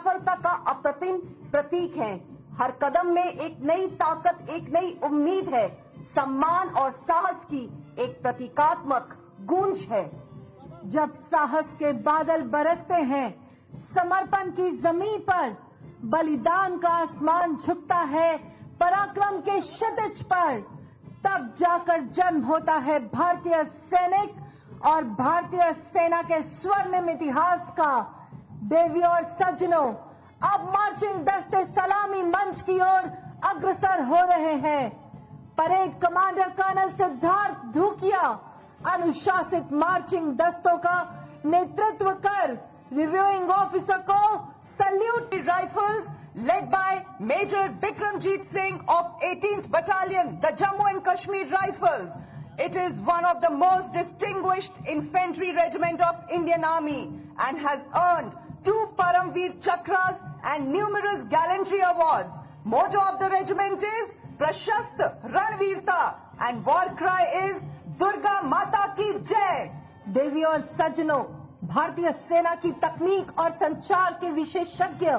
सफलता का अप्रतिम प्रतीक हैं। हर कदम में एक नई ताकत, एक नई उम्मीद है। सम्मान और साहस की एक प्रतीकात्मक गूंज है। जब साहस के बादल बरसते हैं, समर्पण की जमीन पर बलिदान का आसमान झुकता है, पराक्रम के क्षितिज पर, तब जाकर जन्म होता है भारतीय सैनिक और भारतीय सेना के स्वर्णिम इतिहास का। देवियों और सज्जनों, अब मार्चिंग दस्ते सलामी मंच की ओर अग्रसर हो रहे हैं। परेड कमांडर कर्नल सिद्धार्थ धूकिया अनुशासित मार्चिंग दस्तों का नेतृत्व कर रिव्यूइंग ऑफिसर को salute. Rifles led by Major Bikramjit Singh of 18th Battalion, the Jammu and Kashmir Rifles. It is one of the most distinguished infantry regiment of Indian Army and has earned 2 Paramveer Chakras and numerous gallantry awards. Motto of the regiment is Prashast Ranveerta and war cry is Durga Mata Ki Jai. देवियों और सज्जनों, भारतीय सेना की तकनीक और संचार के विशेषज्ञ,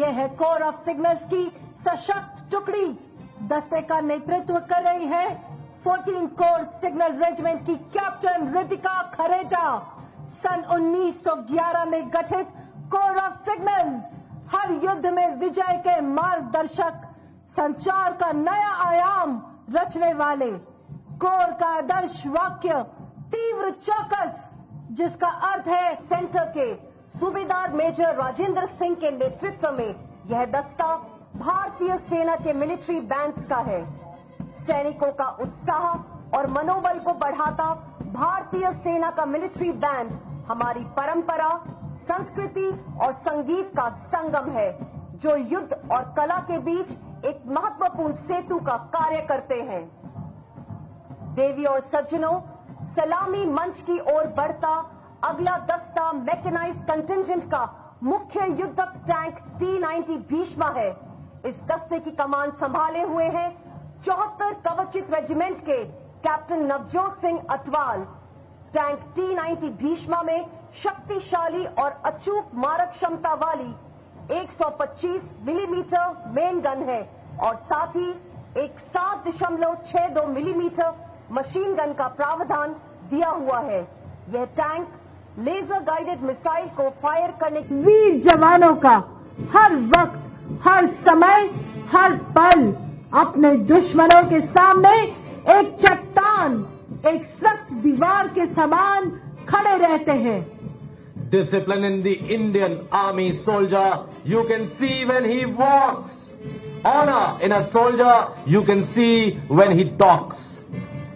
ये है कोर ऑफ सिग्नल्स की सशक्त टुकड़ी। दस्ते का नेतृत्व कर रही है 14 कोर सिग्नल रेजिमेंट की कैप्टन रितिका खरेटा। सन 1911 में गठित कोर ऑफ सिग्नल्स हर युद्ध में विजय के मार्गदर्शक, संचार का नया आयाम रचने वाले। कोर का आदर्श वाक्य तीव्र चौकस, जिसका अर्थ है सेंटर के सूबेदार मेजर राजेंद्र सिंह के नेतृत्व में यह दस्ता भारतीय सेना के मिलिट्री बैंड्स का है। सैनिकों का उत्साह और मनोबल को बढ़ाता भारतीय सेना का मिलिट्री बैंड हमारी परंपरा, संस्कृति और संगीत का संगम है, जो युद्ध और कला के बीच एक महत्वपूर्ण सेतु का कार्य करते हैं। देवियों और सज्जनों, सलामी मंच की ओर बढ़ता अगला दस्ता मैकेनाइज्ड कंटिंजेंट का मुख्य युद्धक टैंक T-90 भीष्मा है। इस दस्ते की कमान संभाले हुए हैं 74 कवचित रेजिमेंट के captain Navjot Singh Atwal. Tank T-90 Bheeshma में शक्तिशाली और अचूक मारक क्षमता वाली 125 मिलीमीटर मेन गन है और साथ ही एक 7.62 मिलीमीटर मशीन गन का प्रावधान दिया हुआ है। यह टैंक लेजर गाइडेड मिसाइल को फायर करने वीर जवानों का हर वक्त, हर समय, हर पल अपने दुश्मनों के सामने एक चट्टान, एक सख्त दीवार के समान खड़े रहते हैं। Discipline in the Indian Army soldier you can see when he walks. Honor in a soldier you can see when he talks.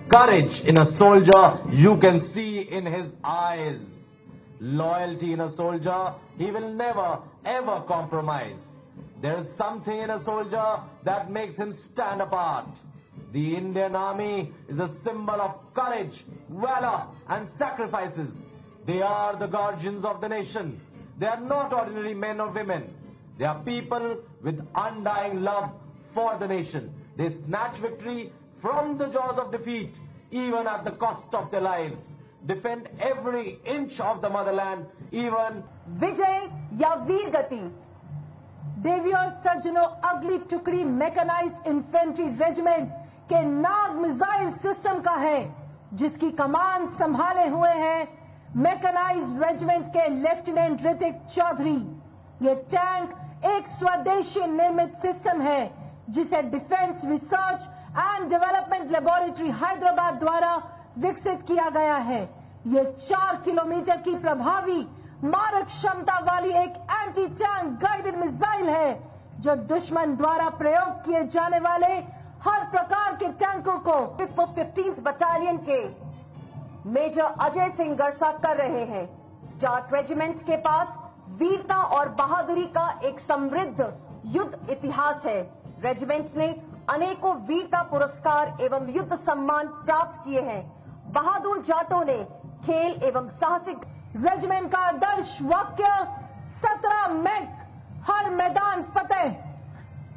Courage in a soldier you can see in his eyes. Loyalty in a soldier he will never ever compromise. There is something in a soldier that makes him stand apart. The Indian Army is a symbol of courage, valor and sacrifices. They are the guardians of the nation. They are not ordinary men or women. They are people with undying love for the nation. They snatch victory from the jaws of defeat, even at the cost of their lives. Defend every inch of the motherland, even विजय या वीर गति। देवियों और सज्जनों, अगली टुकड़ी mechanised infantry regiment के नाग missile system का है, जिसकी कमान संभाले हुए हैं मैकेनाइज्ड रेजिमेंट के लेफ्टिनेंट ऋतिक चौधरी। ये टैंक एक स्वदेशी निर्मित सिस्टम है, जिसे defence research and development laboratory Hyderabad द्वारा विकसित किया गया है। ये 4 किलोमीटर की प्रभावी मारक क्षमता वाली एक एंटी टैंक गाइडेड मिसाइल है, जो दुश्मन द्वारा प्रयोग किए जाने वाले हर प्रकार के टैंकों को 15th बटालियन के मेजर अजय सिंह गरसा कर रहे हैं। जाट रेजिमेंट के पास वीरता और बहादुरी का एक समृद्ध युद्ध इतिहास है। रेजिमेंट ने अनेकों वीरता पुरस्कार एवं युद्ध सम्मान प्राप्त किए हैं। बहादुर जाटों ने खेल एवं साहसिक रेजिमेंट का आदर्श वाक्य 17 मैक हर मैदान फतेह।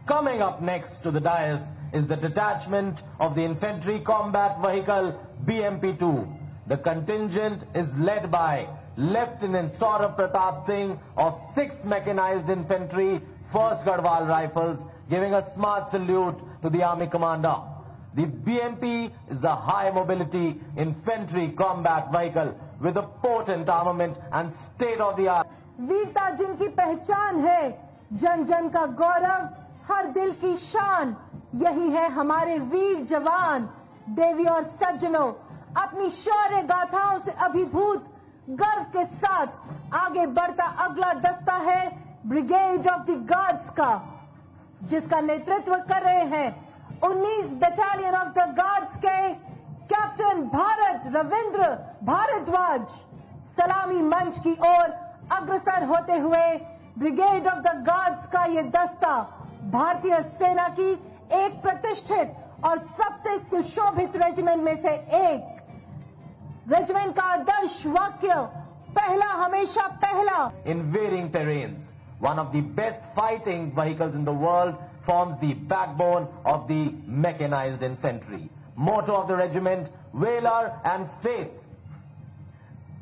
Coming up next to the dais is the detachment of the Infantry Combat Vehicle BMP-2. The contingent is led by Lieutenant Saurabh Pratap Singh of 6th Mechanized Infantry, 1st Garhwal Rifles, giving a smart salute to the Army Commander. The BMP is a high mobility infantry combat vehicle with a potent armament and state-of-the-art. वीरता जिनकी पहचान है, जन जन का गौरव, हर दिल की शान, यही है हमारे वीर जवान। देवी और सज्जनों, अपनी शौर्य गाथाओं से अभिभूत गर्व के साथ आगे बढ़ता अगला दस्ता है ब्रिगेड ऑफ द गार्ड्स का, जिसका नेतृत्व कर रहे हैं 19 बटालियन ऑफ द गार्ड्स के कैप्टन भारत रविंद्र भारद्वाज। सलामी मंच की ओर अग्रसर होते हुए ब्रिगेड ऑफ द गार्ड्स का ये दस्ता भारतीय सेना की एक प्रतिष्ठित और सबसे सुशोभित रेजिमेंट में से एक। रेजिमेंट का आदर्श वाक्य पहला हमेशा पहला। In varying terrains, one of the best fighting vehicles in the world forms the backbone of the mechanized infantry. Motto of the regiment, Valor and Faith.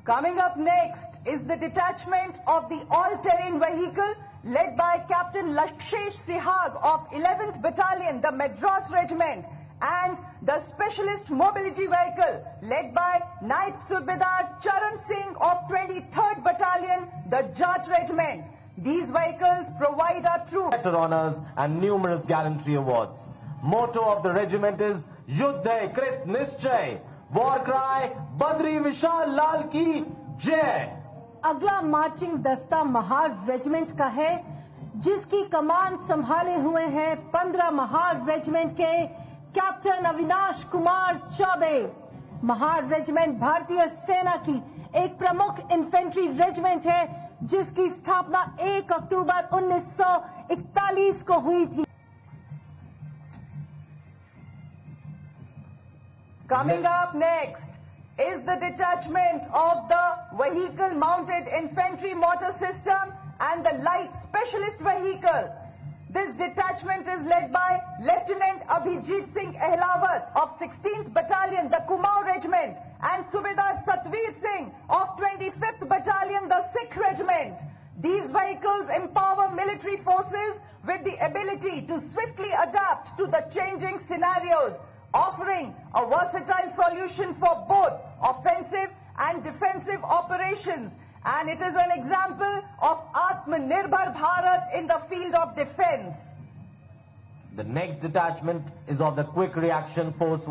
Coming up next is the detachment of the all-terrain vehicle led by Captain Lakshesh Sihag of 11th Battalion, the Madras Regiment, and the Specialist Mobility Vehicle led by Knight Subedar Charan Singh of 23rd Battalion, the Jat Regiment. These vehicles provide our troops Better honors and numerous gallantry awards. Motto of the regiment is Yuddha Krit Nischay. War cry, Badri Vishal Lal ki Jai. अगला marching दस्ता Mahar regiment का है, जिसकी कमान संभाले हुए हैं 15 Mahar regiment के captain Avinash Kumar Choubey. Mahar regiment भारतीय सेना की एक प्रमुख इन्फेंट्री रेजिमेंट है, जिसकी स्थापना 1 अक्टूबर 1941 को हुई थी। Coming up next is the detachment of the Vehicle Mounted Infantry Mortar System and the Light Specialist Vehicle. This detachment is led by Lieutenant Abhijit Singh Ehlawat of 16th Battalion, the Kumaon Regiment, and Subedar Satveer Singh of 25th Battalion, the Sikh Regiment. These vehicles empower military forces with the ability to swiftly adapt to the changing scenarios, offering a versatile solution for both offensive and defensive operations. And it is an example of Atmanirbhar Bharat in the field of defense. The next detachment is of the Quick Reaction Force.